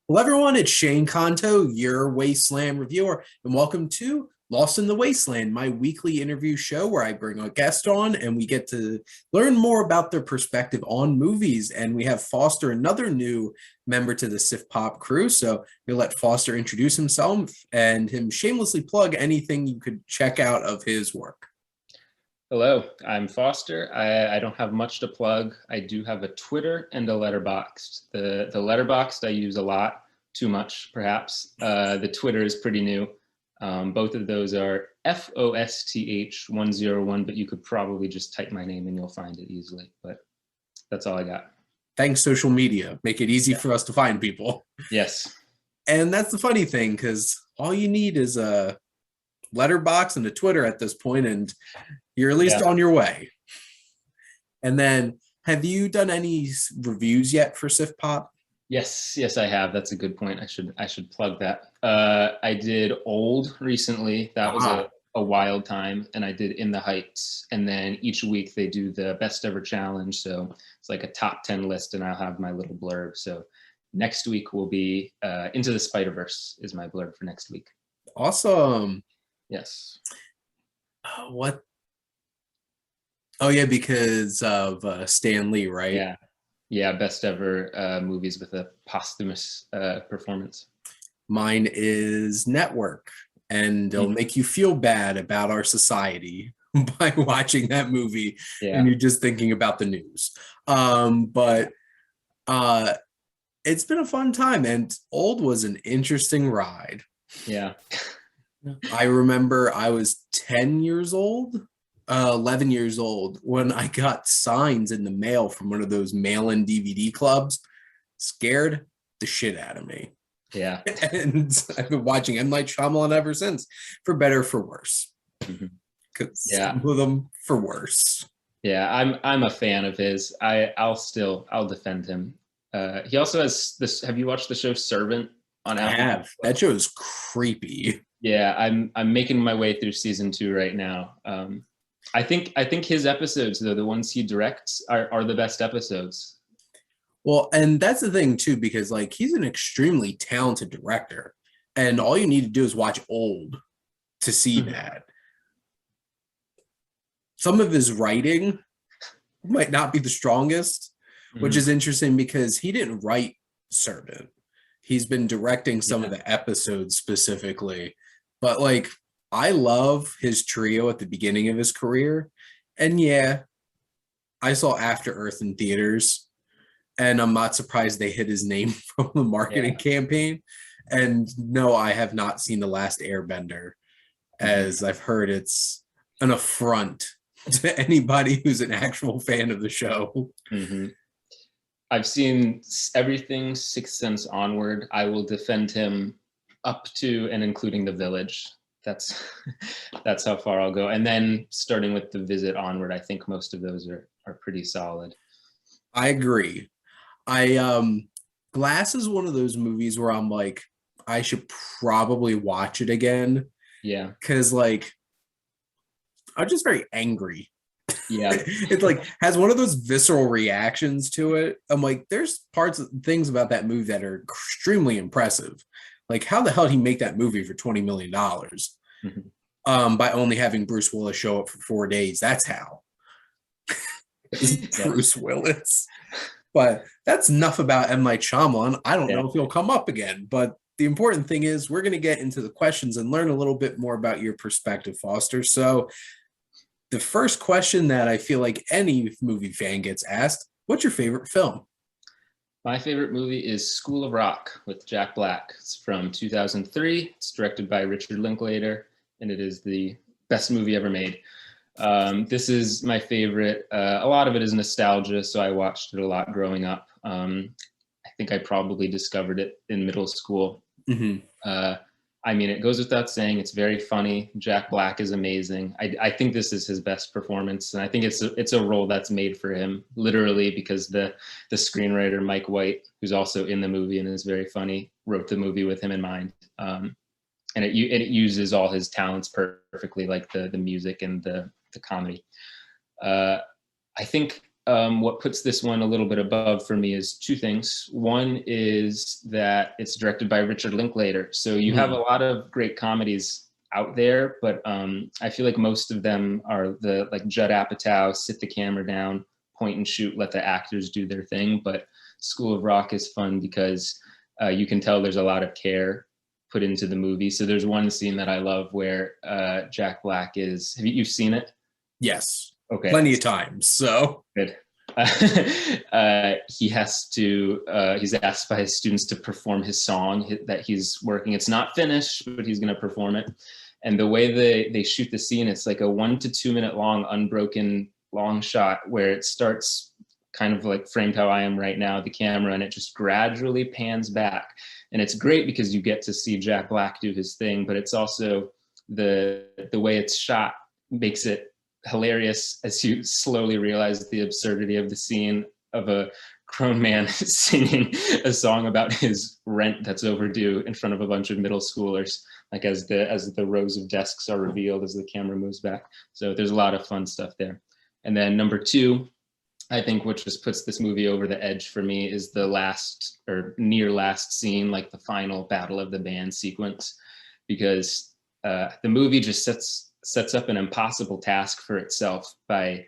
Hello, everyone. It's Shane Kanto, your Wasteland Reviewer, and welcome to Lost in the Wasteland, my weekly interview show where I bring a guest on and we get to learn more about their perspective on movies. And we have Foster, another new member to the SiftPop crew. So we'll let Foster introduce himself and him shamelessly plug anything you could check out of his work. Hello, I'm Foster. I don't have much to plug. I do have a Twitter and a Letterboxd. The Letterboxd I use a lot, too much perhaps. The Twitter is pretty new. Both of those are FOSTH101, but you could probably just type my name and you'll find it easily. But that's all I got. Thanks, social media. Make it easy for us to find people. Yes. And that's the funny thing, because all you need is a Letterboxd and a Twitter at this point, and you're at least on your way. And then, have you done any reviews yet for SiftPop? Yes, I have. That's a good point. I should plug that. I did Old recently. That was a wild time, and I did In the Heights. And then each week they do the best ever challenge. So it's like a top 10 list, and I'll have my little blurb. So next week will be Into the Spider-Verse is my blurb for next week. Awesome. Yes. What? Oh yeah, because of Stan Lee, right? Yeah, best ever movies with a posthumous performance. Mine is Network, and it'll make you feel bad about our society by watching that movie, and you're just thinking about the news. But it's been a fun time, and Old was an interesting ride. Yeah. I remember I was 10 years old, 11 years old, when I got signs in the mail from one of those mail-in DVD clubs. Scared the shit out of me. Yeah. And I've been watching M. Night Shyamalan ever since, for better or for worse. Some of them for worse. Yeah, I'm a fan of his. I'll defend him. He also has this. Have you watched the show Servant on Apple? I have. That show is creepy. Yeah, I'm making my way through season 2 right now. I think his episodes, though, the ones he directs, are the best episodes. Well, and that's the thing too, because like he's an extremely talented director, and all you need to do is watch Old to see that. Some of his writing might not be the strongest, which is interesting because he didn't write Servant. He's been directing some of the episodes specifically. But like, I love his trio at the beginning of his career. And yeah, I saw After Earth in theaters, and I'm not surprised they hid his name from the marketing campaign. And no, I have not seen The Last Airbender, as I've heard it's an affront to anybody who's an actual fan of the show. I've seen everything Sixth Sense onward. I will defend him up to and including The Village. That's how far I'll go. And then starting with The Visit onward, I think most of those are pretty solid. I agree. Glass is one of those movies where I'm like, I should probably watch it again. Yeah. Because like, I'm just very angry. Yeah. It like has one of those visceral reactions to it. I'm like, there's things about that movie that are extremely impressive. Like, how the hell did he make that movie for $20 million? By only having Bruce Willis show up for 4 days. That's how. Bruce Willis. But that's enough about M. Night Shyamalan. I don't know if he'll come up again. But the important thing is we're going to get into the questions and learn a little bit more about your perspective, Foster. So the first question that I feel like any movie fan gets asked, what's your favorite film? My favorite movie is School of Rock with Jack Black. It's from 2003. It's directed by Richard Linklater, and it is the best movie ever made. This is my favorite. A lot of it is nostalgia, so I watched it a lot growing up. I think I probably discovered it in middle school. I mean, it goes without saying, it's very funny. Jack Black is amazing. I think this is his best performance, and I think it's a role that's made for him, literally, because the screenwriter, Mike White, who's also in the movie and is very funny, wrote the movie with him in mind. And it uses all his talents perfectly, like the music and the comedy. I think what puts this one a little bit above for me is two things. One is that it's directed by Richard Linklater. So you have a lot of great comedies out there, but I feel like most of them are the like Judd Apatow, sit the camera down, point and shoot, let the actors do their thing. But School of Rock is fun because you can tell there's a lot of care put into the movie. So there's one scene that I love where Jack Black is, you've seen it? Yes. Okay. Plenty of times. So good. He has to, he's asked by his students to perform his song that he's working. It's not finished, but he's going to perform it. And the way they shoot the scene, it's like a 1 to 2 minute long, unbroken long shot where it starts kind of like framed how I am right now, the camera, and it just gradually pans back. And it's great because you get to see Jack Black do his thing, but it's also the way it's shot makes it hilarious as you slowly realize the absurdity of the scene of a grown man singing a song about his rent that's overdue in front of a bunch of middle schoolers, like as the rows of desks are revealed as the camera moves back. So there's a lot of fun stuff there. And then number two, I think, which just puts this movie over the edge for me, is the last or near last scene, like the final battle of the band sequence, because the movie just sets up an impossible task for itself by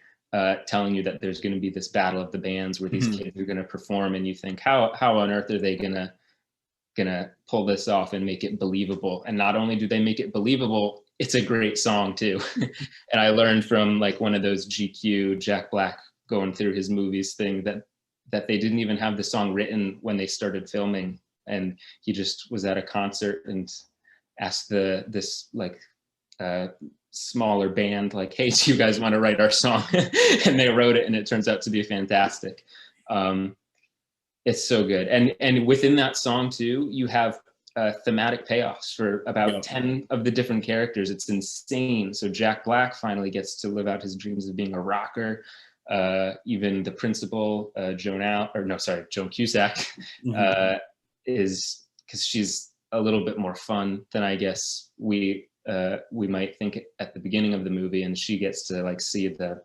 telling you that there's going to be this battle of the bands where these kids are going to perform, and you think, how on earth are they gonna pull this off and make it believable? And not only do they make it believable, it's a great song too. And I learned from like one of those GQ Jack Black going through his movies thing that they didn't even have the song written when they started filming, and he just was at a concert and asked this smaller band, like, hey, do you guys want to write our song? And they wrote it, and it turns out to be fantastic. It's so good. And within that song too, you have thematic payoffs for about 10 of the different characters. It's insane. So Jack Black finally gets to live out his dreams of being a rocker. Even the principal, Joan Cusack, is, because she's a little bit more fun than I guess we might think at the beginning of the movie, and she gets to like see the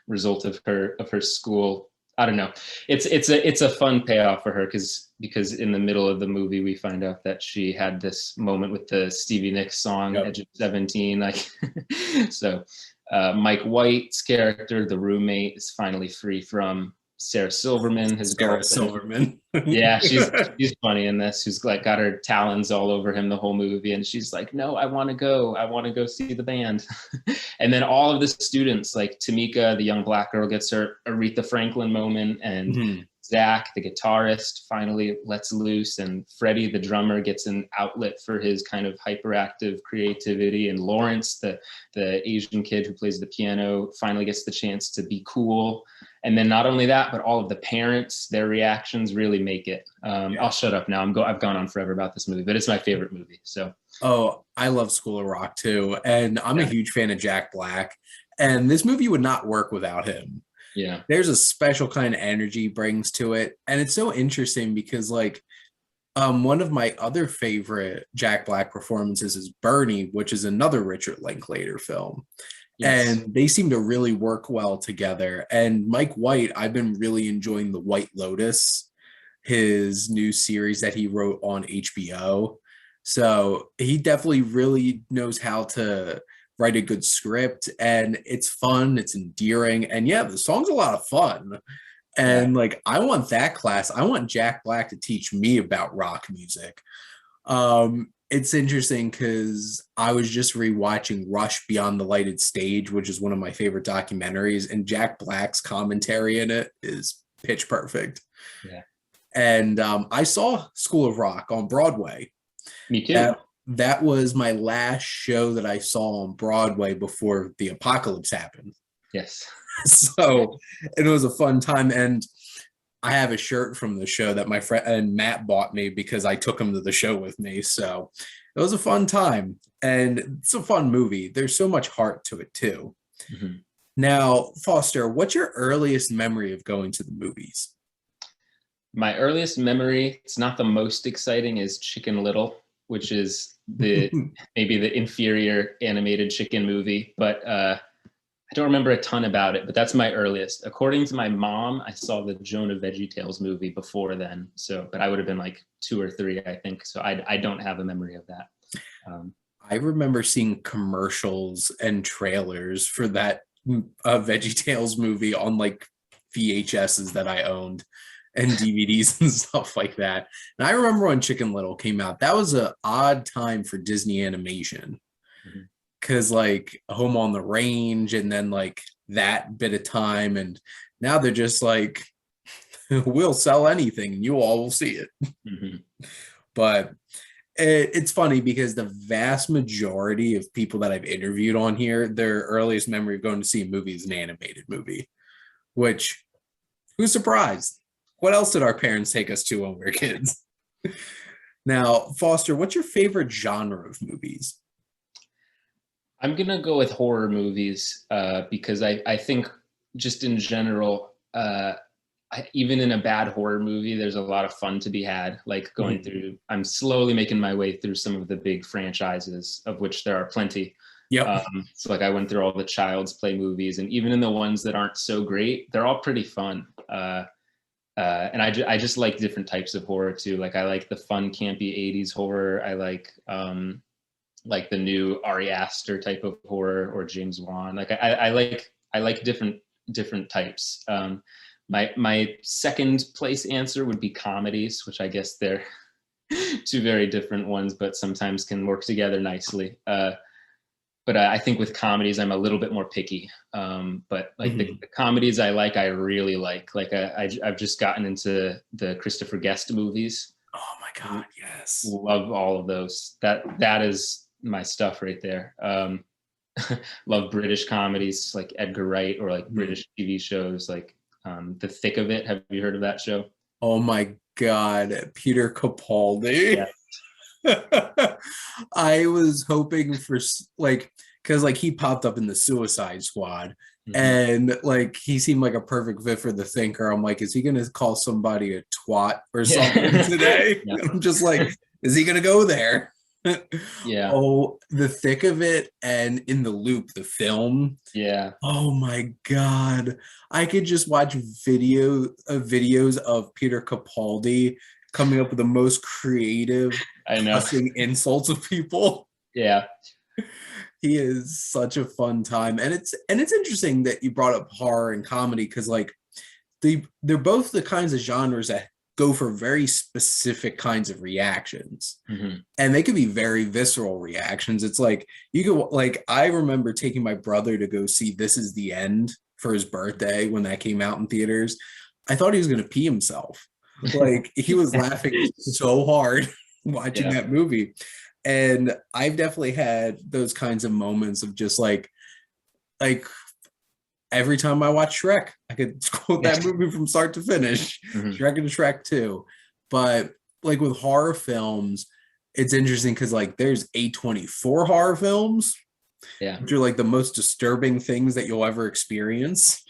result of her school. I don't know. It's a fun payoff for her because in the middle of the movie we find out that she had this moment with the Stevie Nicks song Edge of 17. Like, so Mike White's character, the roommate, is finally free from Sarah Silverman, his girlfriend. Silverman. Yeah, she's funny in this. She's like got her talons all over him the whole movie, and she's like, no, I want to go see the band. And then all of the students, like Tamika, the young black girl, gets her Aretha Franklin moment, and Zach, the guitarist, finally lets loose, and Freddie, the drummer, gets an outlet for his kind of hyperactive creativity, and Lawrence, the Asian kid who plays the piano, finally gets the chance to be cool. And then not only that, but all of the parents, their reactions really make it. I'll shut up now. I've gone on forever about this movie, but it's my favorite movie. So. Oh, I love School of Rock too, and I'm a huge fan of Jack Black. And this movie would not work without him. Yeah, there's a special kind of energy he brings to it, and it's so interesting because like one of my other favorite Jack Black performances is Bernie, which is another Richard Linklater film. Yes. And they seem to really work well together. And Mike White, I've been really enjoying The White Lotus, his new series that he wrote on HBO. So he definitely really knows how to write a good script, and it's fun, it's endearing, and the song's a lot of fun. And like, I want that class. I want Jack Black to teach me about rock music. It's interesting because I was just rewatching Rush Beyond the Lighted Stage, which is one of my favorite documentaries, and Jack Black's commentary in it is pitch perfect. Yeah. And I saw School of Rock on Broadway. Me too. That was my last show that I saw on Broadway before the apocalypse happened. Yes. So it was a fun time. And I have a shirt from the show that my friend and Matt bought me because I took him to the show with me. So it was a fun time, and it's a fun movie. There's so much heart to it too. Mm-hmm. Now, Foster, what's your earliest memory of going to the movies? My earliest memory, it's not the most exciting, is Chicken Little, which is maybe the inferior animated chicken movie. But I I don't remember a ton about it, but that's my earliest. According to my mom, I saw the Jonah VeggieTales movie before then. So, but I would have been like 2 or 3, I think. So I don't have a memory of that. I remember seeing commercials and trailers for that VeggieTales movie on like VHSs that I owned and DVDs and stuff like that. And I remember when Chicken Little came out, that was an odd time for Disney animation. Because like Home on the Range and then like that bit of time. And now they're just like, we'll sell anything and you all will see it. But it's funny because the vast majority of people that I've interviewed on here, their earliest memory of going to see a movie is an animated movie, which who's surprised? What else did our parents take us to when we were kids? Now, Foster, what's your favorite genre of movies? I'm going to go with horror movies because I think just in general, even in a bad horror movie, there's a lot of fun to be had. Like going through, I'm slowly making my way through some of the big franchises, of which there are plenty. Yep. So like I went through all the Child's Play movies, and even in the ones that aren't so great, they're all pretty fun. And I just like different types of horror too. Like I like the fun, campy 80s horror. I like the new Ari Aster type of horror or James Wan. Like I like different types. My second place answer would be comedies, which I guess they're two very different ones, but sometimes can work together nicely. But I think with comedies, I'm a little bit more picky. But like the comedies I really like. Like I've just gotten into the Christopher Guest movies. Oh my God, yes. Love all of those. That is my stuff right there. Love British comedies like Edgar Wright or like British TV shows like The Thick of It. Have you heard of that show? Oh my God, Peter Capaldi. Yeah. I was hoping for like, because like he popped up in the Suicide Squad and like he seemed like a perfect fit for The Thinker. I'm like, is he gonna call somebody a twat or something today? Yeah. I'm just like, is he gonna go there? Yeah. Oh, The Thick of It and In the Loop, the film. Yeah. Oh my God. I could just watch videos of Peter Capaldi coming up with the most creative cussing insults of people. Yeah. He is such a fun time. And it's interesting that you brought up horror and comedy because like they're both the kinds of genres that go for very specific kinds of reactions. And they could be very visceral reactions. It's like you could like I remember taking my brother to go see This Is the End for his birthday when that came out in theaters. I thought he was going to pee himself. Like he was laughing so hard watching that movie. And I've definitely had those kinds of moments of just like every time I watch Shrek, I could quote that movie from start to finish. Shrek and Shrek 2. But like with horror films, it's interesting because like there's A24 horror films, which are like the most disturbing things that you'll ever experience.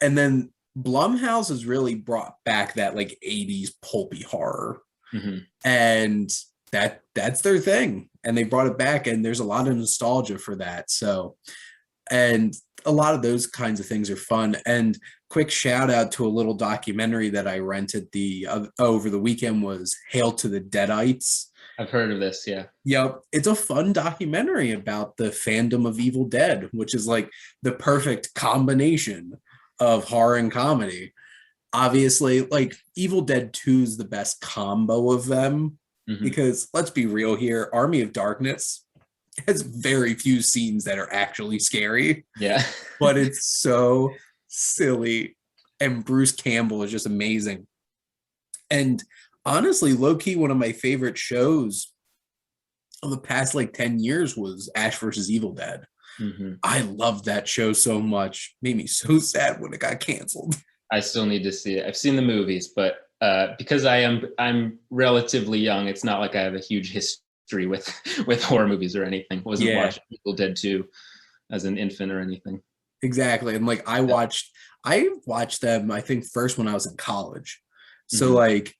And then Blumhouse has really brought back that like 80s pulpy horror. And that's their thing. And they brought it back and there's a lot of nostalgia for that. So, and a lot of those kinds of things are fun. And quick shout out to a little documentary that I rented over the weekend was Hail to the Deadites. I've heard of this, yeah. Yep. It's a fun documentary about the fandom of Evil Dead, which is like the perfect combination of horror and comedy. Obviously, like Evil Dead 2 is the best combo of them because let's be real here, Army of Darkness has very few scenes that are actually scary. Yeah. But it's so silly. And Bruce Campbell is just amazing. And honestly, low-key, one of my favorite shows of the past like 10 years was Ash versus Evil Dead. I loved that show so much. Made me so sad when it got canceled. I still need to see it. I've seen the movies, but because I'm relatively young, it's not like I have a huge history with horror movies or anything. Wasn't watching Evil Dead 2 as an infant or anything. Exactly. And like I watched them, I think first when I was in college. So like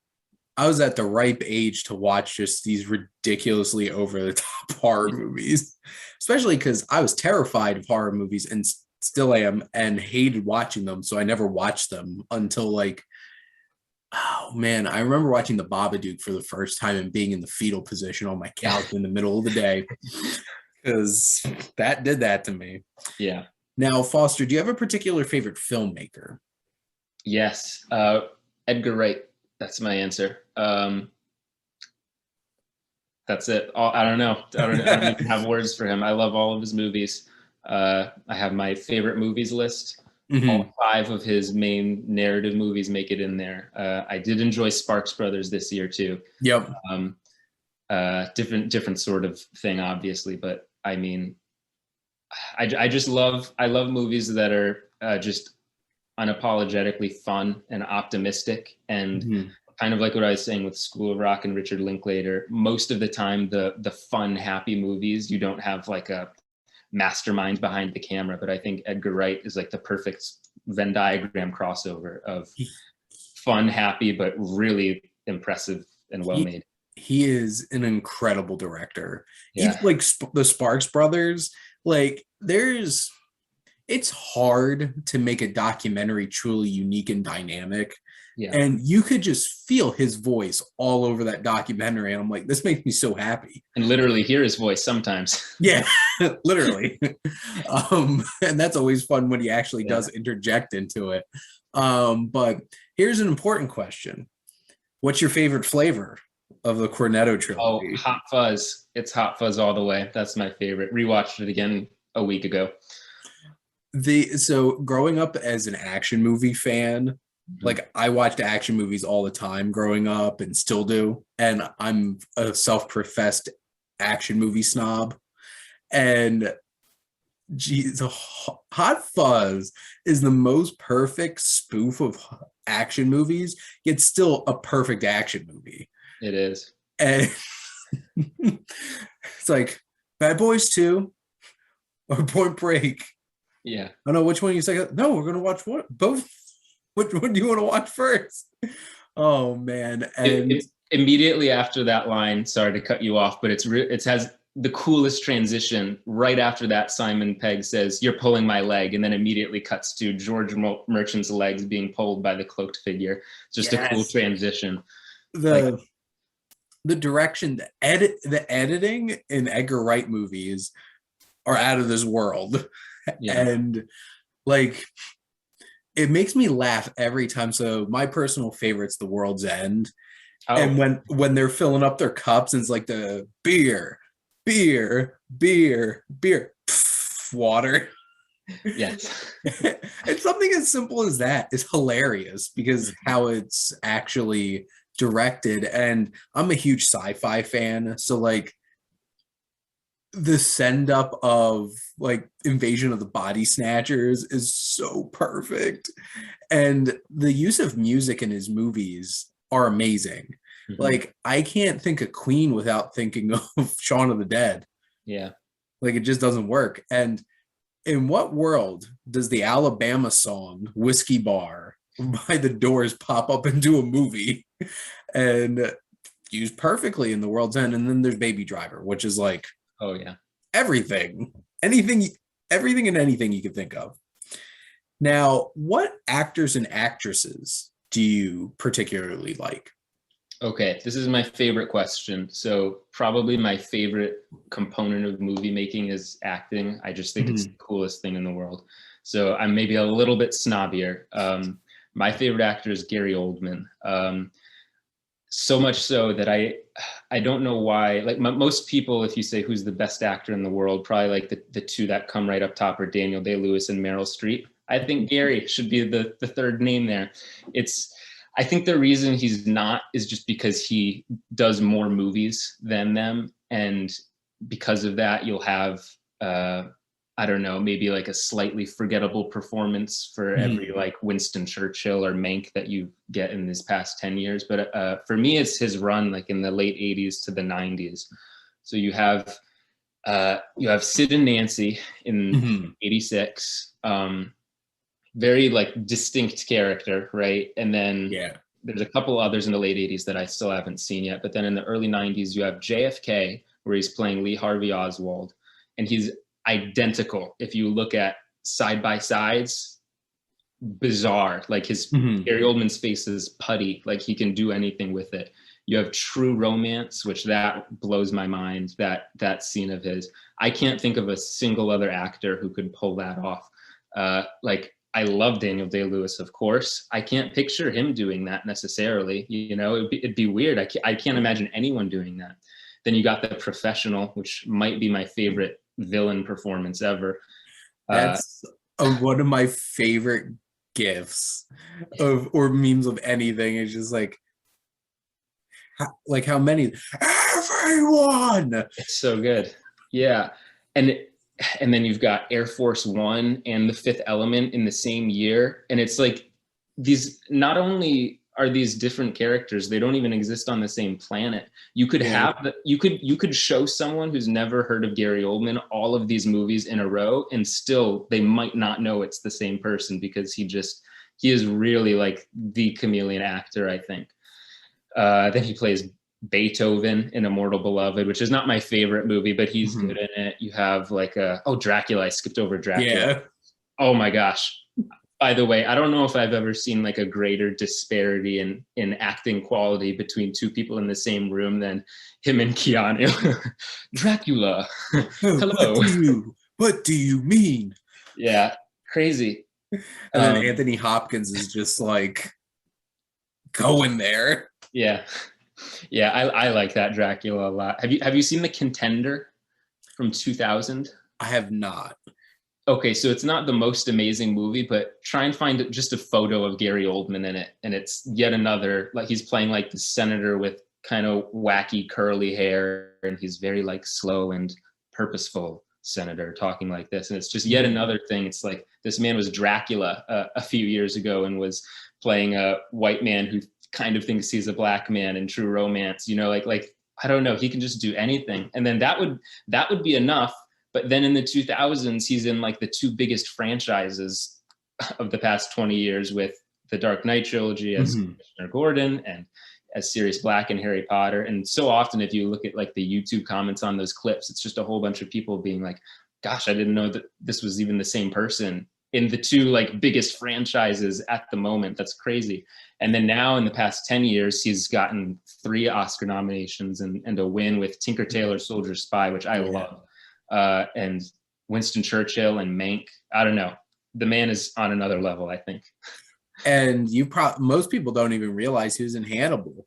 I was at the ripe age to watch just these ridiculously over the top horror movies, especially because I was terrified of horror movies and still am, and hated watching them. So I never watched them until like, oh man, I remember watching The Babadook for the first time and being in the fetal position on my couch in the middle of the day because that did that to me. Yeah. Now, Foster, do you have a particular favorite filmmaker? Yes. Edgar Wright. That's my answer. That's it. I don't know. I don't even have words for him. I love all of his movies. I have my favorite movies list. Mm-hmm. All 5 of his main narrative movies make it in there. I did enjoy Sparks Brothers this year too. Yep. Different sort of thing, obviously, but I mean, I love movies that are just unapologetically fun and optimistic, and kind of like what I was saying with School of Rock and Richard Linklater. Most of the time, the fun, happy movies, you don't have like a mastermind behind the camera, but I think Edgar Wright is like the perfect Venn diagram crossover of fun, happy, but really impressive and well made. He is an incredible director. Yeah. Even like the Sparks Brothers, like it's hard to make a documentary truly unique and dynamic. Yeah. And you could just feel his voice all over that documentary. And I'm like, this makes me so happy. And literally hear his voice sometimes. Yeah, literally. And that's always fun when he actually does interject into it. But here's an important question. What's your favorite flavor of the Cornetto trilogy? Oh, Hot Fuzz. It's Hot Fuzz all the way. That's my favorite. Rewatched it again a week ago. So growing up as an action movie fan, like I watched action movies all the time growing up and still do. And I'm a self-professed action movie snob. And geez, Hot Fuzz is the most perfect spoof of action movies, yet still a perfect action movie. It is. And it's like Bad Boys 2 or Point Break. Yeah. I don't know which one you say. No, we're gonna watch both. Which one do you want to watch first? Oh man! And immediately after that line, sorry to cut you off, but it has the coolest transition. Right after that, Simon Pegg says, "You're pulling my leg," and then immediately cuts to George Merchant's legs being pulled by the cloaked figure. It's just a cool transition. The direction, the editing in Edgar Wright movies are out of this world. Yeah. And like it makes me laugh every time. So my personal favorite's The World's End. Oh. And when they're filling up their cups and it's like the beer, pff, water. Yes. And something as simple as that is hilarious because how it's actually directed. And I'm a huge sci-fi fan. So like the send up of like Invasion of the Body Snatchers is so perfect. And the use of music in his movies are amazing. Mm-hmm. Like I can't think of Queen without thinking of Shaun of the Dead. Yeah. Like it just doesn't work. And in what world does the Alabama song Whiskey Bar by the Doors pop up into a movie and used perfectly in The World's End? And then there's Baby Driver, which is like, oh yeah, everything and anything you can think of. Now, what actors and actresses do you particularly like? Okay, this is my favorite question. So probably my favorite component of movie making is acting. I just think it's the coolest thing in the world. So I'm maybe a little bit snobbier. My favorite actor is Gary Oldman. So much so that I don't know why, like most people, if you say who's the best actor in the world, probably like the two that come right up top are Daniel Day-Lewis and Meryl Streep. I think Gary should be the third name there. I think the reason he's not is just because he does more movies than them. And because of that, you'll have, I don't know, maybe like a slightly forgettable performance for every like Winston Churchill or Mank that you get in these past 10 years. But for me, it's his run like in the late 80s to the 90s. So you have Sid and Nancy in 86. Very like distinct character, right? And then there's a couple others in the late 80s that I still haven't seen yet. But then in the early 90s, you have JFK, where he's playing Lee Harvey Oswald. And he's identical if you look at side by sides, bizarre. Like Mhm. Gary Oldman's face is putty. Like he can do anything with it. You have True Romance, which that blows my mind. That scene of his, I can't think of a single other actor who could pull that off. Like I love Daniel Day-Lewis, of course. I can't picture him doing that necessarily. You know, it'd be weird. I can't imagine anyone doing that. Then you got The Professional, which might be my favorite villain performance ever. That's one of my favorite gifs of or memes of anything. It's just like how many everyone. It's so good. Yeah. And then you've got Air Force One and The Fifth Element in the same year. And it's like these, not only are these different characters, they don't even exist on the same planet. You could you could show someone who's never heard of Gary Oldman all of these movies in a row, and still they might not know it's the same person, because he is really like the chameleon actor, I think. Then he plays Beethoven in Immortal Beloved, which is not my favorite movie, but he's good in it. You have like Dracula. I skipped over Dracula. Yeah. Oh my gosh. By the way, I don't know if I've ever seen like a greater disparity in acting quality between two people in the same room than him and Keanu. Dracula. Hello. What do you mean? Yeah, crazy. And then Anthony Hopkins is just like going there. Yeah. Yeah, I like that Dracula a lot. Have you seen The Contender from 2000? I have not. Okay, so it's not the most amazing movie, but try and find just a photo of Gary Oldman in it, and it's yet another, like he's playing like the senator with kind of wacky curly hair, and he's very like slow and purposeful senator talking like this, and it's just yet another thing. It's like this man was Dracula a few years ago and was playing a white man who kind of thinks he's a black man in True Romance. You know, like I don't know, he can just do anything, and then that would be enough. But then in the 2000s, he's in like the two biggest franchises of the past 20 years with the Dark Knight trilogy as Commissioner Gordon and as Sirius Black and Harry Potter. And so often, if you look at like the YouTube comments on those clips, it's just a whole bunch of people being like, gosh, I didn't know that this was even the same person in the two like biggest franchises at the moment. That's crazy. And then now in the past 10 years, he's gotten 3 Oscar nominations and a win with Tinker Tailor Soldier Spy, which I love. And Winston Churchill and Mank. I don't know. The man is on another level, I think. And most people don't even realize he was in Hannibal.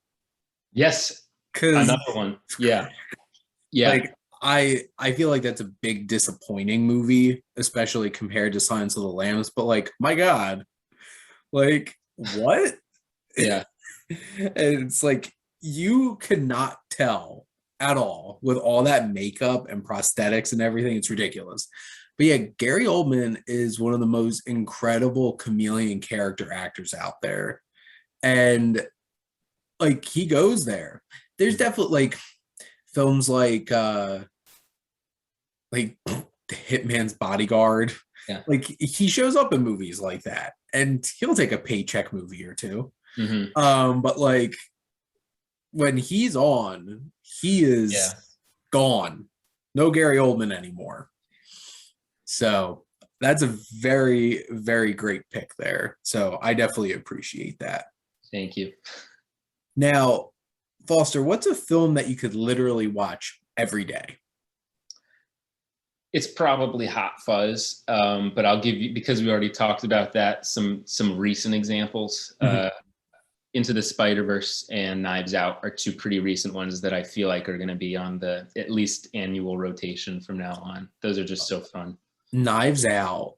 Yes, another one. Yeah. Like I feel like that's a big disappointing movie, especially compared to Silence of the Lambs. But like, my God, like what? Yeah. And it's like you could not tell at all with all that makeup and prosthetics and everything. It's ridiculous. But yeah, Gary Oldman is one of the most incredible chameleon character actors out there. And like he goes there. There's definitely like films like The Hitman's Bodyguard. Yeah. Like he shows up in movies like that and he'll take a paycheck movie or two. But like when he's on, he is gone. No Gary Oldman anymore. So that's a very, very great pick there. So I definitely appreciate that. Thank you. Now, Foster, what's a film that you could literally watch every day? It's probably Hot Fuzz, but I'll give you, because we already talked about that, some recent examples. Into the Spider-Verse and Knives Out are 2 pretty recent ones that I feel like are going to be on the at least annual rotation from now on. Those are just so fun. Knives Out,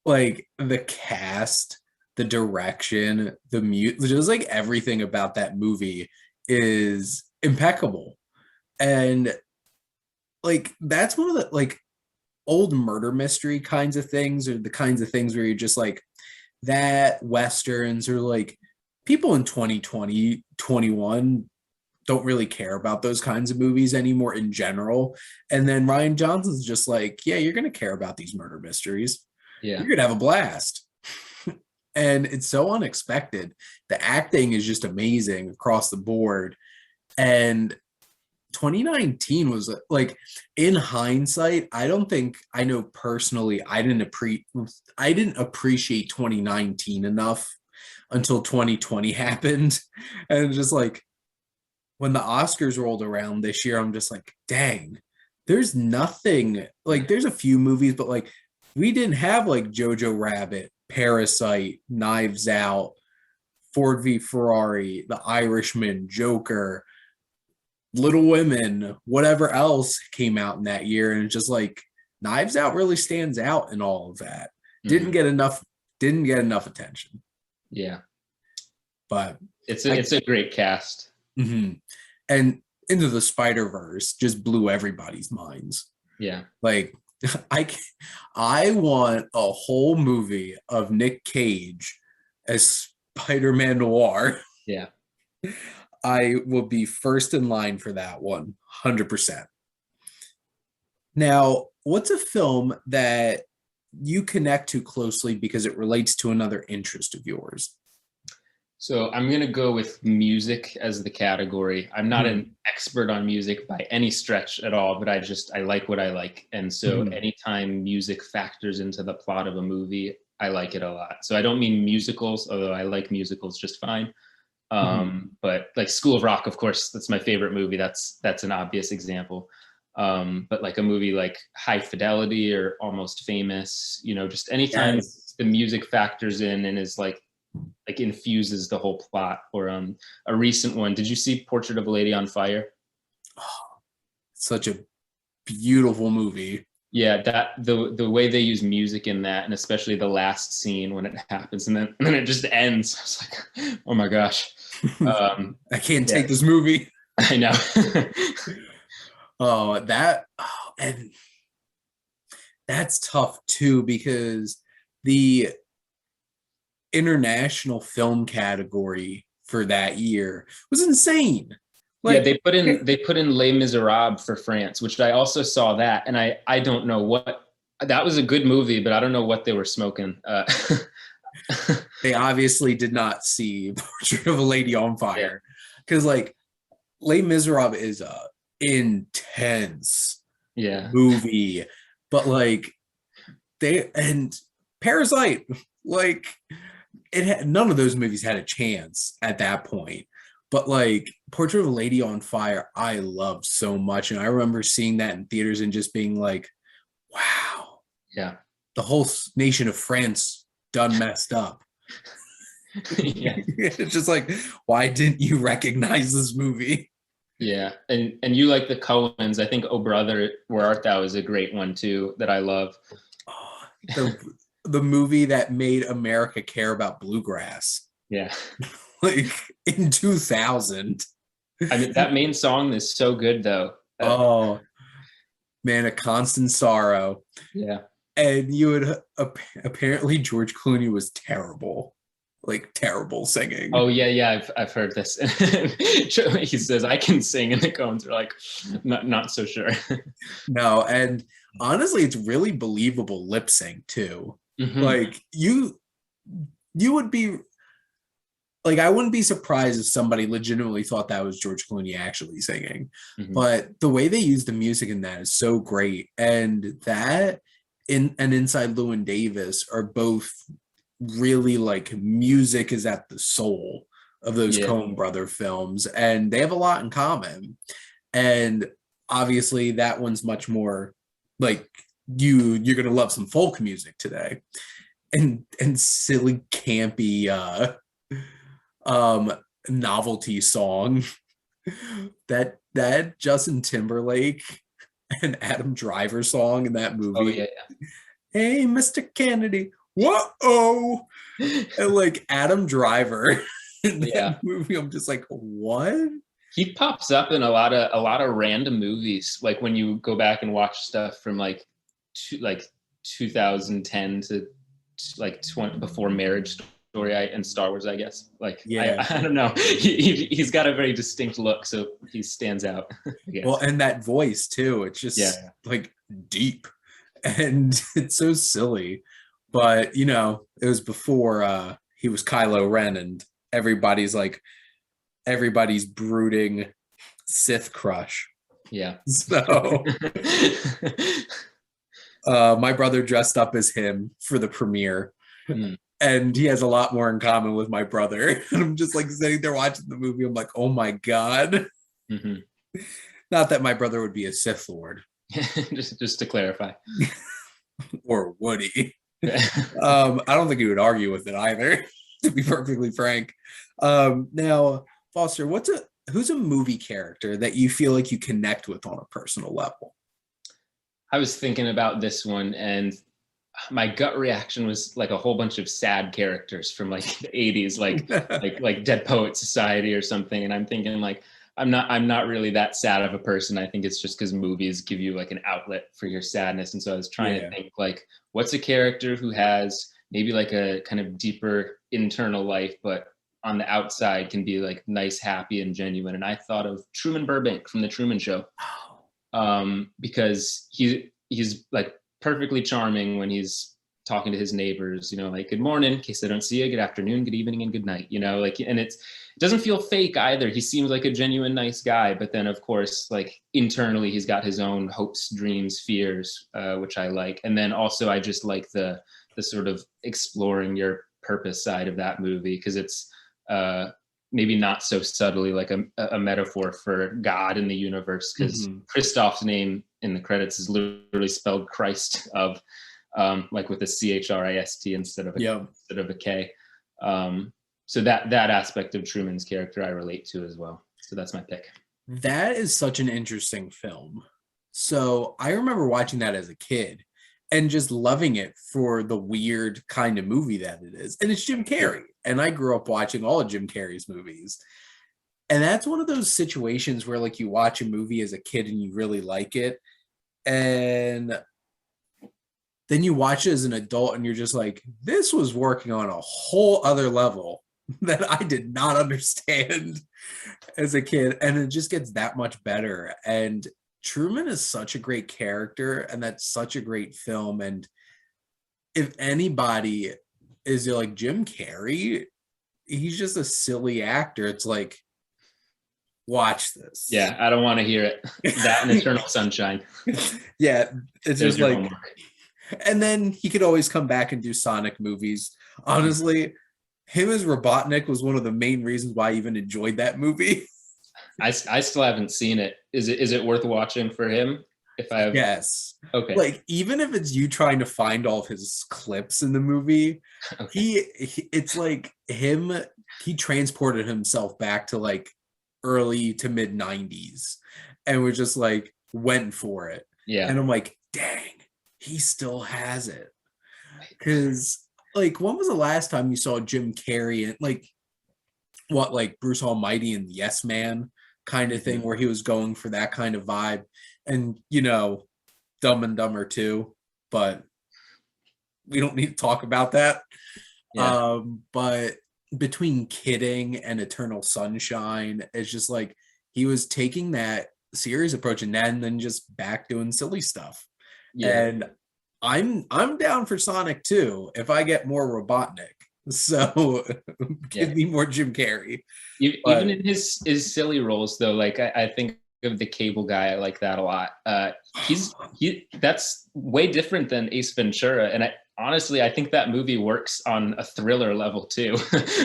like the cast, the direction, the music, just like everything about that movie is impeccable. And like that's one of the like old murder mystery kinds of things, or the kinds of things where you're just like, that Westerns or like people in 2020, 21 don't really care about those kinds of movies anymore in general. And then Rian Johnson's just like, yeah, you're going to care about these murder mysteries. Yeah. You're going to have a blast. And it's so unexpected. The acting is just amazing across the board. And 2019 was like, in hindsight, I don't think, I know personally I didn't appreciate 2019 enough until 2020 happened. And just like when the Oscars rolled around this year, I'm just like, dang, there's nothing, like there's a few movies, but like we didn't have like Jojo Rabbit, Parasite, Knives Out, Ford v Ferrari, The Irishman, Joker, Little Women, whatever else came out in that year. And it's just like Knives Out really stands out in all of that. Didn't get enough attention. Yeah. But it's a great cast. And Into the Spider-Verse just blew everybody's minds. Yeah. Like I want a whole movie of Nick Cage as Spider-Man Noir. Yeah. I will be first in line for that one, 100%. Now, what's a film that you connect to closely because it relates to another interest of yours? So I'm going to go with music as the category. I'm not an expert on music by any stretch at all, but I like what I like. And so anytime music factors into the plot of a movie, I like it a lot. So I don't mean musicals, although I like musicals just fine. But like School of Rock, of course, that's my favorite movie. That's an obvious example. But like a movie like High Fidelity or Almost Famous, just anytime the music factors in and is like infuses the whole plot. Or a recent one, did you see Portrait of a Lady on Fire? Oh, such a beautiful movie. Yeah, that the way they use music in that, and especially the last scene when it happens, and then it just ends. I was like, oh my gosh, I can't take this movie. I know. And that's tough too, because the international film category for that year was insane. Like, yeah, they put in Les Miserables for France, which I also saw that, and I don't know what, that was a good movie, but I don't know what they were smoking. They obviously did not see Portrait of a Lady on Fire, because like Les Miserables is a intense movie, but like Parasite, like none of those movies had a chance at that point. But like Portrait of a Lady on Fire, I loved so much. And I remember seeing that in theaters and just being like, wow. Yeah. The whole nation of France done messed up. Yeah. It's just like, why didn't you recognize this movie? Yeah. And you like the Coens. I think Oh Brother, Where Art Thou is a great one too that I love. Oh, the movie that made America care about bluegrass. Yeah. Like in 2000. I mean, that main song is so good though. Oh man, A Constant Sorrow. Yeah. And you would apparently George Clooney was terrible singing. Oh yeah, I've heard this. He says I can sing, and the Coens are like, not so sure. No, and honestly, it's really believable lip sync too. Like you would be like, I wouldn't be surprised if somebody legitimately thought that was George Clooney actually singing. But the way they use the music in that is so great. And that and Inside Llewyn Davis are both really like, music is at the soul of those Coen brother films, and they have a lot in common. And obviously that one's much more like, you're gonna love some folk music today, and silly campy novelty song that Justin Timberlake and Adam Driver song in that movie. Oh yeah. Hey, Mr. Kennedy, whoa! And like Adam Driver in that movie, I'm just like, what? He pops up in a lot of random movies. Like when you go back and watch stuff from like 2010 to like 20 before Marriage Story and Star Wars, I guess. Like, I don't know. He's got a very distinct look, so he stands out. Well, and that voice too. It's just like deep, and it's so silly. But it was before he was Kylo Ren, and everybody's brooding Sith crush. Yeah. So my brother dressed up as him for the premiere. Mm. And he has a lot more in common with my brother. And I'm just like sitting there watching the movie. I'm like, oh my God. Mm-hmm. Not that my brother would be a Sith Lord. just to clarify. Or would he? I don't think he would argue with it either, to be perfectly frank. Now, Foster, who's a movie character that you feel like you connect with on a personal level? I was thinking about this one, and my gut reaction was like a whole bunch of sad characters from like the 80s, like Dead Poet Society or something. And I'm thinking like, I'm not really that sad of a person. I think it's just because movies give you like an outlet for your sadness. And so I was trying to think like, what's a character who has maybe like a kind of deeper internal life, but on the outside can be like nice, happy, and genuine. And I thought of Truman Burbank from The Truman Show, because he's like perfectly charming when he's talking to his neighbors, you know, like, good morning, in case I don't see you, good afternoon, good evening, and good night, you know, like, and it doesn't feel fake either. He seems like a genuine, nice guy, but then of course, like internally, he's got his own hopes, dreams, fears, which I like. And then also, I just like the sort of exploring your purpose side of that movie, because it's maybe not so subtly like a metaphor for God in the universe, because Christoph's name in the credits is literally spelled Christ, of like with a Christ instead of a K. So that aspect of Truman's character I relate to as well. So that's my pick. That is such an interesting film. So I remember watching that as a kid and just loving it for the weird kind of movie that it is. And it's Jim Carrey. And I grew up watching all of Jim Carrey's movies. And that's one of those situations where like you watch a movie as a kid and you really like it. And then you watch it as an adult and you're just like, this was working on a whole other level that I did not understand as a kid. And it just gets that much better. And Truman is such a great character, and that's such a great film. And if anybody is like Jim Carrey, he's just a silly actor. It's like, watch this. Yeah, I don't want to hear it. That and Eternal Sunshine. Yeah, it's There's just like homework. And then he could always come back and do Sonic movies. Honestly, him as Robotnik was one of the main reasons why I even enjoyed that movie. I still haven't seen it. Is it worth watching for him? If I have... Yes. Okay. Like, even if it's you trying to find all of his clips in the movie, okay. It's like him, he transported himself back to like early to mid 90s and we're just like went for it. Yeah. And I'm like, dang, he still has it. Because like, when was the last time you saw Jim Carrey and like what, like Bruce Almighty and Yes Man kind of thing, where he was going for that kind of vibe? And you know, Dumb and Dumber 2, but we don't need to talk about that. Yeah. But between Kidding and Eternal Sunshine, it's just like he was taking that serious approach and then just back doing silly stuff. Yeah. And I'm down for Sonic 2 if I get more Robotnik. So give me more Jim Carrey. Even in his silly roles though, like I think of the Cable Guy, I like that a lot. That's way different than Ace Ventura, and honestly, I think that movie works on a thriller level too,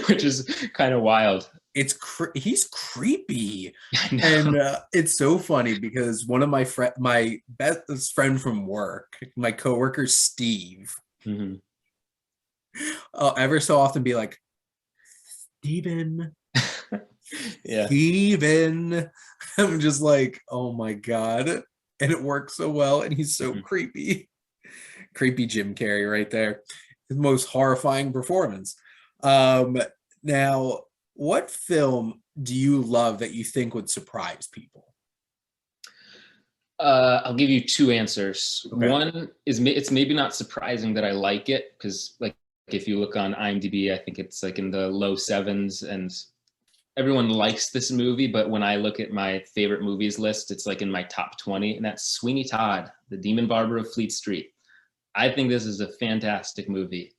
which is kind of wild. He's creepy, and it's so funny because one of my best friend from work, my coworker Steve, ever so often be like, Steven. Yeah. Steven. I'm just like, oh my God. And it works so well. And he's so creepy. Creepy Jim Carrey right there. His most horrifying performance. Now, what film do you love that you think would surprise people? I'll give you two answers. Okay. One is it's maybe not surprising that I like it, because like if you look on IMDb, I think it's like in the low 7s, and everyone likes this movie, but when I look at my favorite movies list, it's like in my top 20, and that's Sweeney Todd, The Demon Barber of Fleet Street. I think this is a fantastic movie.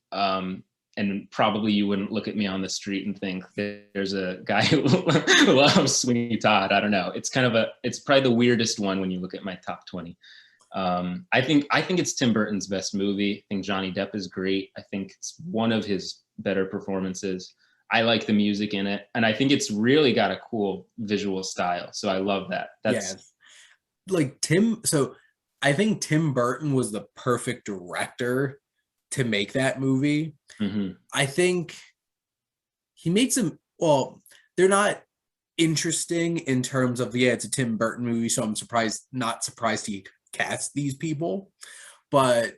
and probably you wouldn't look at me on the street and think there's a guy who loves Sweeney Todd. I don't know. It's probably the weirdest one when you look at my top 20. I think it's Tim Burton's best movie. I think Johnny Depp is great. I think it's one of his better performances. I like the music in it, and I think it's really got a cool visual style. So I love that. So I think Tim Burton was the perfect director to make that movie. Mm-hmm. I think he made some, well, they're not interesting in terms of, it's a Tim Burton movie, so I'm not surprised he cast these people. But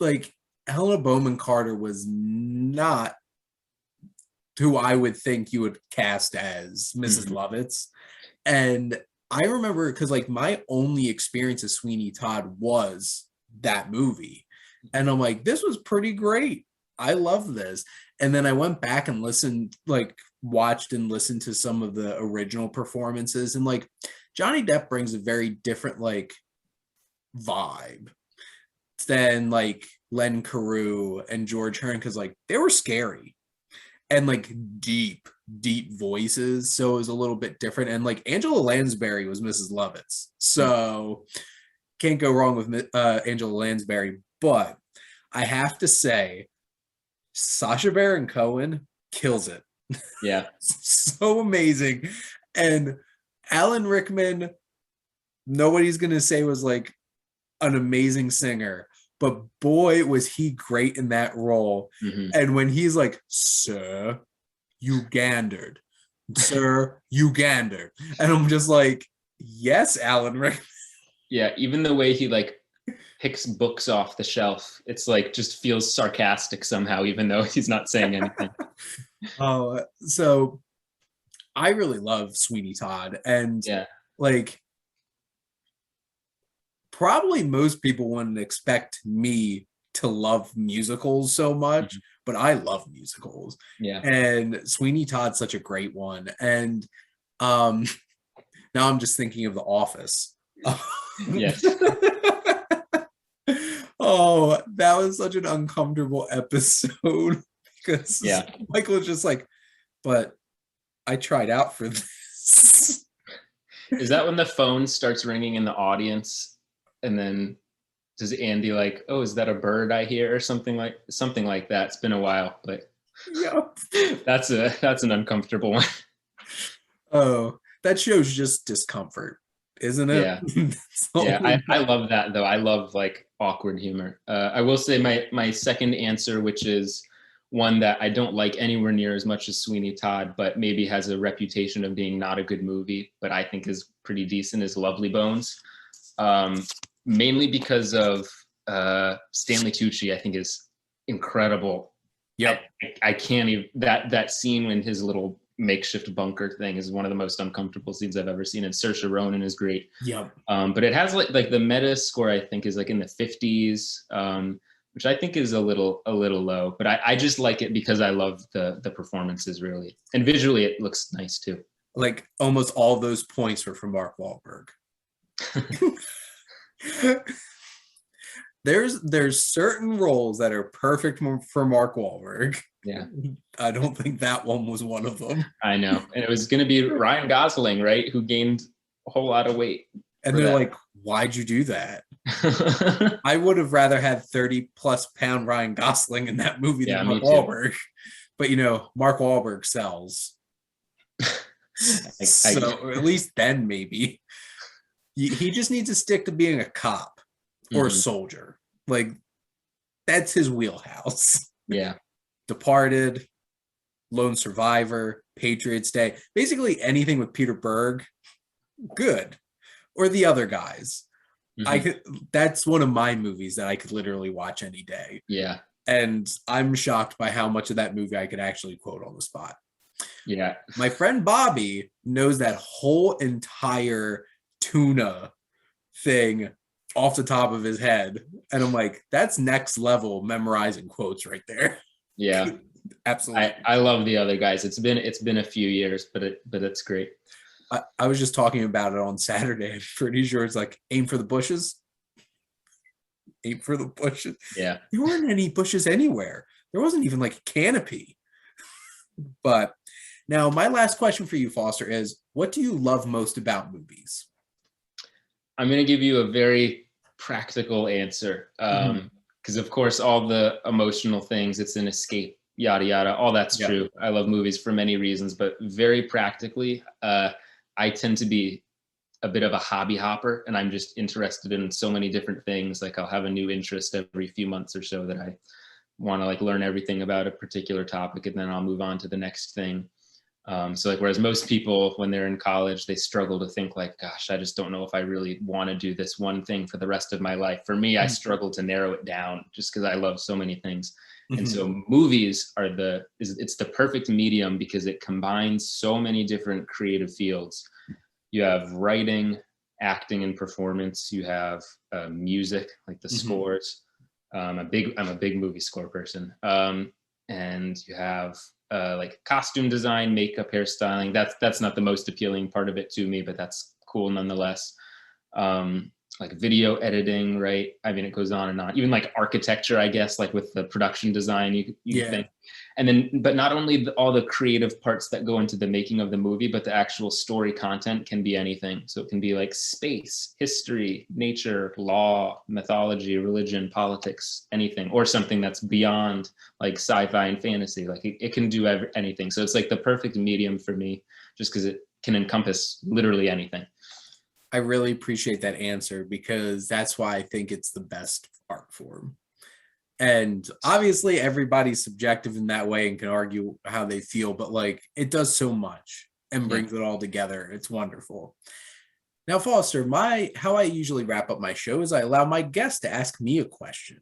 like, Helena Bonham Carter was not who I would think you would cast as Mrs. Mm-hmm. Lovitz. And I remember, because like my only experience of Sweeney Todd was that movie. And I'm like, this was pretty great. I love this. And then I went back and watched and listened to some of the original performances. And like Johnny Depp brings a very different like vibe than like Len Carew and George Hearn, because like they were scary and like deep voices, so it was a little bit different. And like Angela Lansbury was Mrs. Lovitz, so can't go wrong with Angela Lansbury. But I have to say, Sacha Baron Cohen kills it. Yeah. So amazing. And Alan Rickman, nobody's gonna say was like an amazing singer, but boy was he great in that role. Mm-hmm. And when he's like, sir, you gandered. Sir, you gandered. And I'm just like, yes, Alan Rickman. Yeah, even the way he like picks books off the shelf, it's like just feels sarcastic somehow, even though he's not saying anything. So I really love Sweeney Todd. And like, probably most people wouldn't expect me to love musicals so much, but I love musicals. Yeah. And Sweeney Todd's such a great one. And now I'm just thinking of The Office. Yes. Oh, that was such an uncomfortable episode because Michael was just like, but I tried out for this. Is that when the phone starts ringing in the audience? And then does Andy like, oh, is that a bird I hear, or something like that? It's been a while, but that's an uncomfortable one. Oh, that shows just discomfort, isn't it? Yeah. I love that though. I love like awkward humor. I will say my second answer, which is one that I don't like anywhere near as much as Sweeney Todd, but maybe has a reputation of being not a good movie, but I think is pretty decent, is Lovely Bones. Mainly because of Stanley Tucci, I think is incredible. Yep. I can't even, that scene when his little makeshift bunker thing is one of the most uncomfortable scenes I've ever seen. And Saoirse Ronan is great. Yep. But it has like the meta score, I think, is like in the 50s, which I think is a little low. But I just like it because I love the performances, really. And visually it looks nice too. Like almost all those points were from Mark Wahlberg. There's certain roles that are perfect for Mark Wahlberg. Yeah. I don't think that one was one of them. I know. And it was going to be Ryan Gosling, right? Who gained a whole lot of weight. And they're like, why'd you do that? I would have rather had 30+ pound Ryan Gosling in that movie than Mark Wahlberg. But Mark Wahlberg sells. So at least then maybe. He just needs to stick to being a cop or a soldier. Like, that's his wheelhouse. Yeah. Departed, Lone Survivor, Patriots Day, basically anything with Peter Berg, good. Or the other guys. That's one of my movies that I could literally watch any day. Yeah. And I'm shocked by how much of that movie I could actually quote on the spot. Yeah. My friend Bobby knows that whole entire tuna thing off the top of his head, and I'm like, that's next level memorizing quotes right there. Yeah. Absolutely. I love the other guys. It's been a few years, but it's great. I was just talking about it on Saturday. I'm pretty sure it's like, aim for the bushes. Aim for the bushes. Yeah. There weren't any bushes anywhere. There wasn't even like a canopy. But now my last question for you, Foster, is what do you love most about movies? I'm going to give you a very practical answer. Because of course, all the emotional things, it's an escape, yada, yada, all that's true. I love movies for many reasons, but very practically, I tend to be a bit of a hobby hopper, and I'm just interested in so many different things. Like I'll have a new interest every few months or so that I want to like learn everything about a particular topic, and then I'll move on to the next thing. So like, whereas most people when they're in college, they struggle to think like, gosh, I just don't know if I really want to do this one thing for the rest of my life. For me, I struggle to narrow it down just because I love so many things. And so movies are it's the perfect medium because it combines so many different creative fields. You have writing, acting, and performance. You have music, like the scores. I'm a big movie score person. And you have like costume design, makeup, hairstyling. That's not the most appealing part of it to me, but that's cool nonetheless. Like video editing, right? I mean, it goes on and on. Even like architecture, I guess, like with the production design, you think. And then, but not only all the creative parts that go into the making of the movie, but the actual story content can be anything. So it can be like space, history, nature, law, mythology, religion, politics, anything, or something that's beyond like sci-fi and fantasy. Like it can do anything. So it's like the perfect medium for me, just because it can encompass literally anything. I really appreciate that answer because that's why I think it's the best art form. And obviously everybody's subjective in that way and can argue how they feel, but like it does so much and brings it all together. It's wonderful. Now, Foster, how I usually wrap up my show is I allow my guests to ask me a question.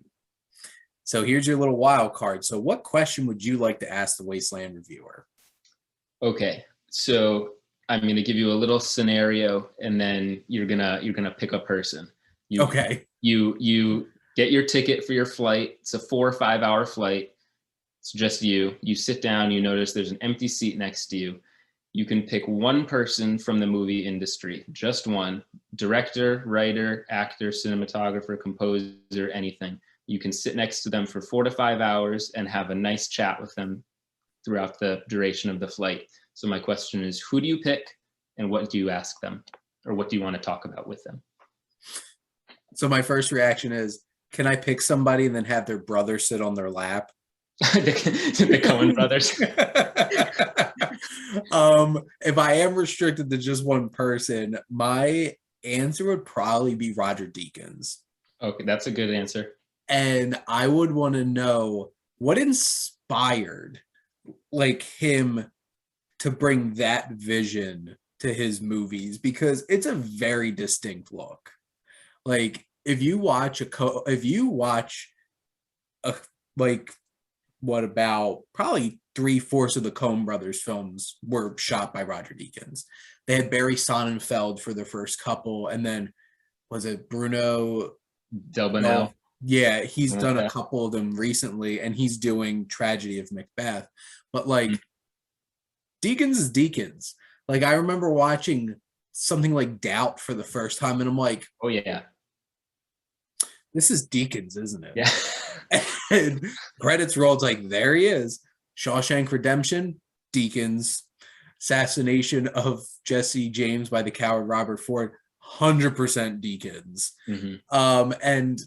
So here's your little wild card. So what question would you like to ask the Wasteland Reviewer? Okay, so I'm going to give you a little scenario, and then you're gonna pick a person. You get your ticket for your flight. It's a 4 or 5 hour flight. It's just you. You sit down. You notice there's an empty seat next to you. You can pick one person from the movie industry, just one. Director, writer, actor, cinematographer, composer, anything. You can sit next to them for 4 to 5 hours and have a nice chat with them throughout the duration of the flight. So my question is, who do you pick and what do you ask them? Or what do you want to talk about with them? So my first reaction is, can I pick somebody and then have their brother sit on their lap? The Coen brothers. If I am restricted to just one person, my answer would probably be Roger Deakins. Okay, that's a good answer. And I would want to know what inspired like him to bring that vision to his movies, because it's a very distinct look. Like if you watch like what about probably 3/4 of the Coen brothers films were shot by Roger Deakins. They had Barry Sonnenfeld for the first couple, and then was it Bruno Delbonnel? Yeah, he's done a couple of them recently, and he's doing Tragedy of Macbeth. But like Deakins is Deakins. Like I remember watching something like Doubt for the first time, and I'm like, oh yeah, this is Deakins, isn't it? Yeah. And credits rolled, like there he is. Shawshank Redemption, Deakins. Assassination of Jesse James by the coward Robert Ford, 100% Deakins. And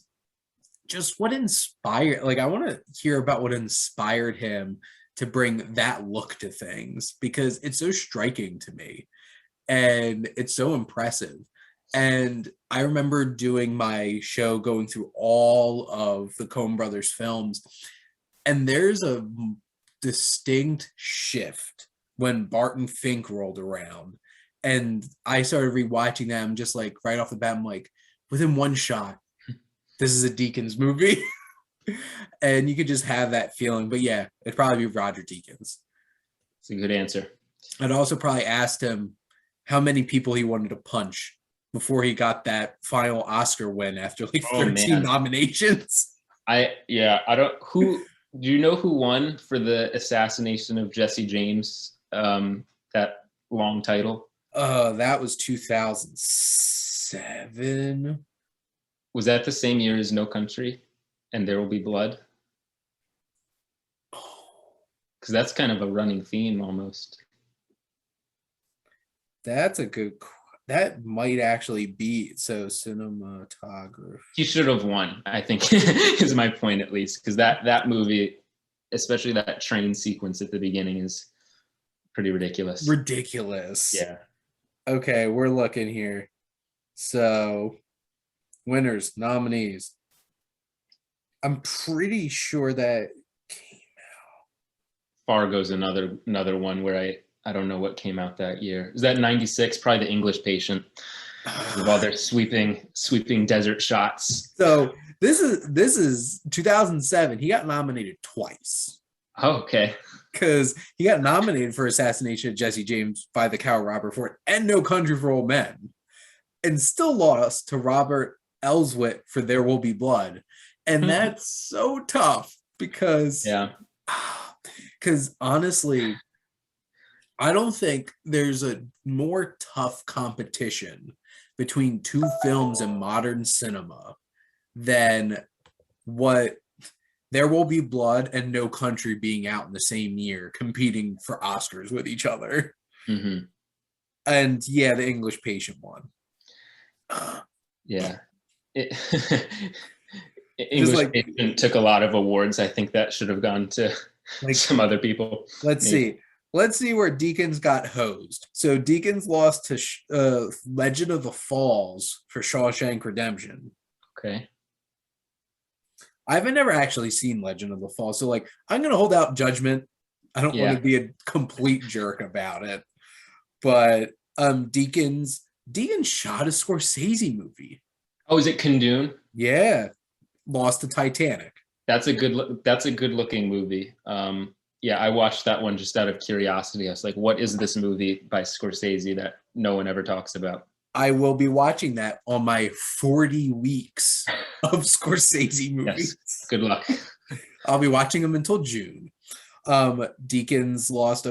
just what inspired, like I want to hear about what inspired him to bring that look to things, because it's so striking to me and it's so impressive. And I remember doing my show, going through all of the Coen brothers films, and there's a distinct shift when Barton Fink rolled around. And I started rewatching them just like right off the bat. I'm like, within one shot, this is a Deakins movie. And you could just have that feeling. But yeah, it'd probably be Roger Deakins. It's a good answer. I'd also probably asked him how many people he wanted to punch before he got that final Oscar win after like 13 nominations. Do you know who won for the assassination of Jesse James? That long title? That was 2007. Was that the same year as No Country and There Will Be Blood? Because that's kind of a running theme almost. That's a good. That might actually be so cinematography. He should have won, I think, is my point at least, because that movie, especially that train sequence at the beginning, is pretty ridiculous. Ridiculous. Yeah. Okay, we're looking here. So, winners, nominees. I'm pretty sure that came out. Fargo's another one where I don't know what came out that year. Is that 96? Probably The English Patient. With all their sweeping desert shots. So this is 2007. He got nominated twice. Oh, okay. Because he got nominated for Assassination of Jesse James by the Cow Robert Ford and No Country for Old Men, and still lost to Robert Elswit for There Will Be Blood. And that's so tough because honestly, I don't think there's a more tough competition between two films in modern cinema than what There Will Be Blood and No Country being out in the same year, competing for Oscars with each other. Mm-hmm. And yeah, The English Patient won. Yeah. English Patient took a lot of awards. I think that should have gone to some other people. Let's see where Deakins got hosed. So Deakins lost to Legend of the Falls for Shawshank Redemption. Okay. I've never actually seen Legend of the Falls, so like I'm gonna hold out judgment. I don't want to be a complete jerk about it, but Deakins shot a Scorsese movie. Oh, is it Kundun? Yeah, lost to Titanic. That's a good looking movie. Yeah, I watched that one just out of curiosity. I was like, what is this movie by Scorsese that no one ever talks about? I will be watching that on my 40 weeks of Scorsese movies. Yes. Good luck. I'll be watching them until June. Deakins lost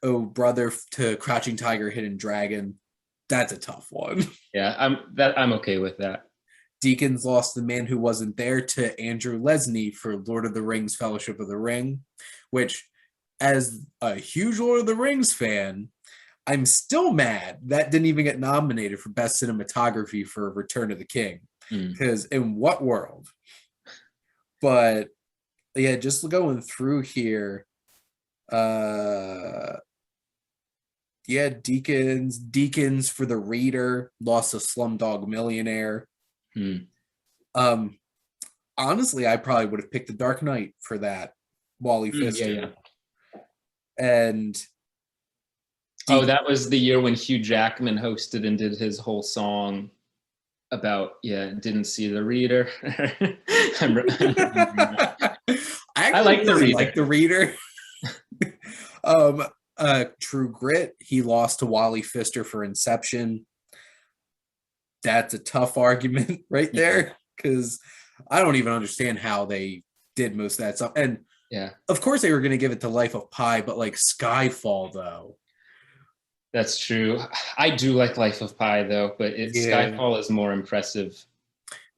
Oh Brother to Crouching Tiger, Hidden Dragon. That's a tough one. Yeah, I'm okay with that. Deakins lost The Man Who Wasn't There to Andrew Lesnie for Lord of the Rings, Fellowship of the Ring, which, as a huge Lord of the Rings fan, I'm still mad that didn't even get nominated for Best Cinematography for Return of the King. Because in what world? But yeah, just going through here, Deakins for The Reader, lost to Slumdog Millionaire. Honestly, I probably would have picked The Dark Knight for that. Wally Pfister. Yeah. And that was the year when Hugh Jackman hosted and did his whole song about didn't see The Reader. I like The Reader. True Grit, he lost to Wally Pfister for Inception. That's a tough argument right there, because I don't even understand how they did most of that stuff. And of course they were going to give it to Life of Pi, but like Skyfall, though. That's true. I do like Life of Pi, though, but Skyfall is more impressive.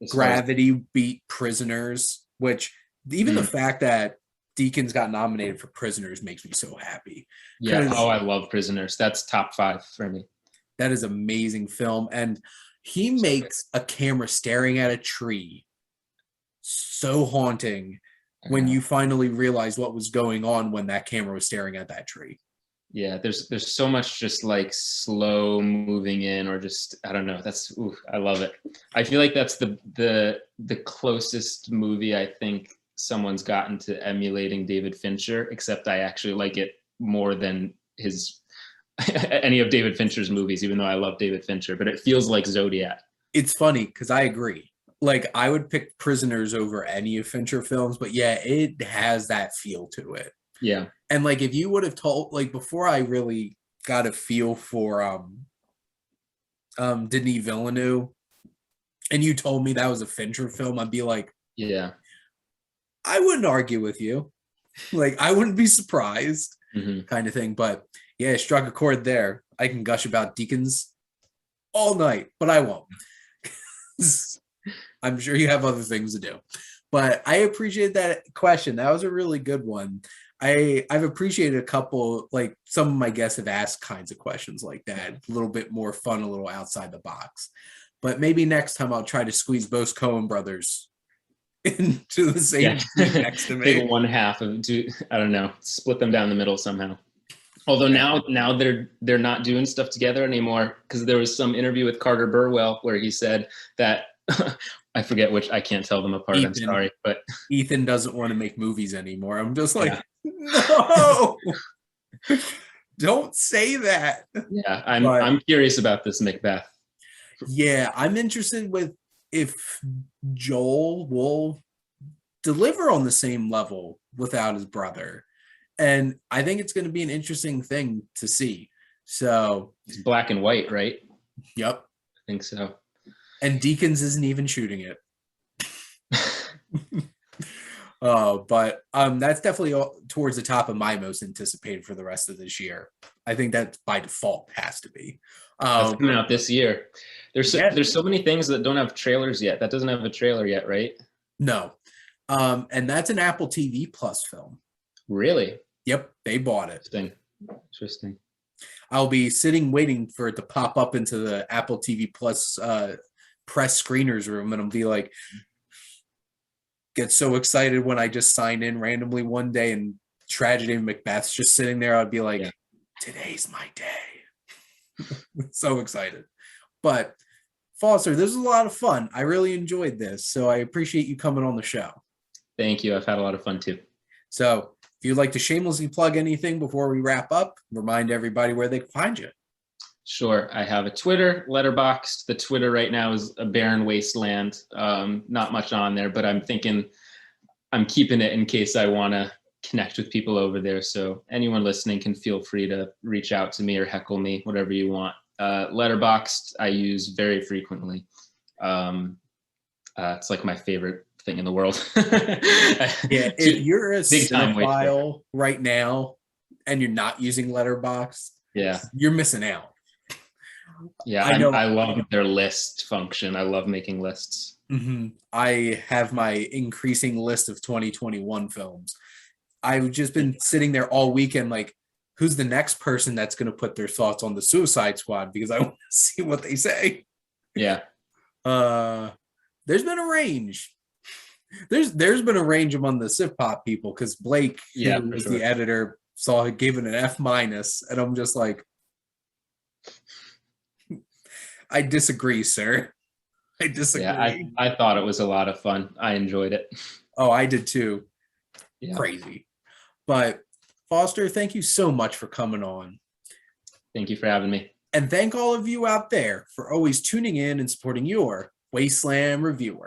Gravity beat Prisoners, which even the fact that Deakins got nominated for Prisoners makes me so happy. Yeah. Oh, I love Prisoners. That's top 5 for me. That is an amazing film. And he makes a camera staring at a tree so haunting when you finally realize what was going on when that camera was staring at that tree. Yeah, there's so much just like slow moving in, or just, I don't know. I love it. I feel like that's the closest movie I think someone's gotten to emulating David Fincher, except I actually like it more than any of David Fincher's movies, even though I love David Fincher, but it feels like Zodiac. It's funny because I agree. Like, I would pick Prisoners over any of Fincher films, but yeah, it has that feel to it. Yeah. And like, if you would have told, like, before I really got a feel for Denis Villeneuve, and you told me that was a Fincher film, I'd be like, yeah, I wouldn't argue with you. Like, I wouldn't be surprised, kind of thing. But yeah, it struck a chord there. I can gush about Deakins all night, but I won't. I'm sure you have other things to do. But I appreciate that question. That was a really good one. I've appreciated a couple, like some of my guests have asked kinds of questions like that, a little bit more fun, a little outside the box. But maybe next time I'll try to squeeze both Coen brothers into the same seat next to me. Take one half of I don't know, split them down the middle somehow. Although now they're not doing stuff together anymore, because there was some interview with Carter Burwell where he said that I forget which, I can't tell them apart. I'm sorry, but Ethan doesn't want to make movies anymore. I'm just like, no, don't say that. Yeah, I'm curious about this Macbeth. Yeah, I'm interested with if Joel will deliver on the same level without his brother. And I think it's going to be an interesting thing to see. So it's black and white, right? Yep. I think so. And Deakins isn't even shooting it. But that's definitely towards the top of my most anticipated for the rest of this year. I think that by default has to be. That's coming out this year. There's so many things that don't have trailers yet. That doesn't have a trailer yet, right? No. And that's an Apple TV Plus film. Really? Yep, they bought it. Interesting. I'll be sitting waiting for it to pop up into the Apple TV Plus press screeners room, and I'll be like, get so excited when I just sign in randomly one day and Tragedy of Macbeth's just sitting there. I'd be like, today's my day. So excited. But Foster, this was a lot of fun. I really enjoyed this. So I appreciate you coming on the show. Thank you. I've had a lot of fun too. So if you'd like to shamelessly plug anything before we wrap up, remind everybody where they can find you. Sure. I have a Twitter, Letterboxd. The Twitter right now is a barren wasteland. Not much on there, but I'm thinking I'm keeping it in case I want to connect with people over there. So anyone listening can feel free to reach out to me or heckle me, whatever you want. Letterboxd I use very frequently. It's like my favorite thing in the world. Yeah, if you're a cinephile right now and you're not using Letterboxd, you're missing out. Yeah, I love their list function. I love making lists. Mm-hmm. I have my increasing list of 2021 films. I've just been sitting there all weekend like, who's the next person that's going to put their thoughts on the Suicide Squad? Because I want to see what they say. Yeah. There's been a range. There's been a range among the SiftPop people, because Blake, who was the editor, saw it given an F-, and I'm just like, I disagree, sir. I disagree. Yeah, I thought it was a lot of fun. I enjoyed it. Oh, I did too. Yeah. Crazy. But Foster, thank you so much for coming on. Thank you for having me. And thank all of you out there for always tuning in and supporting your Wasteland Reviewer.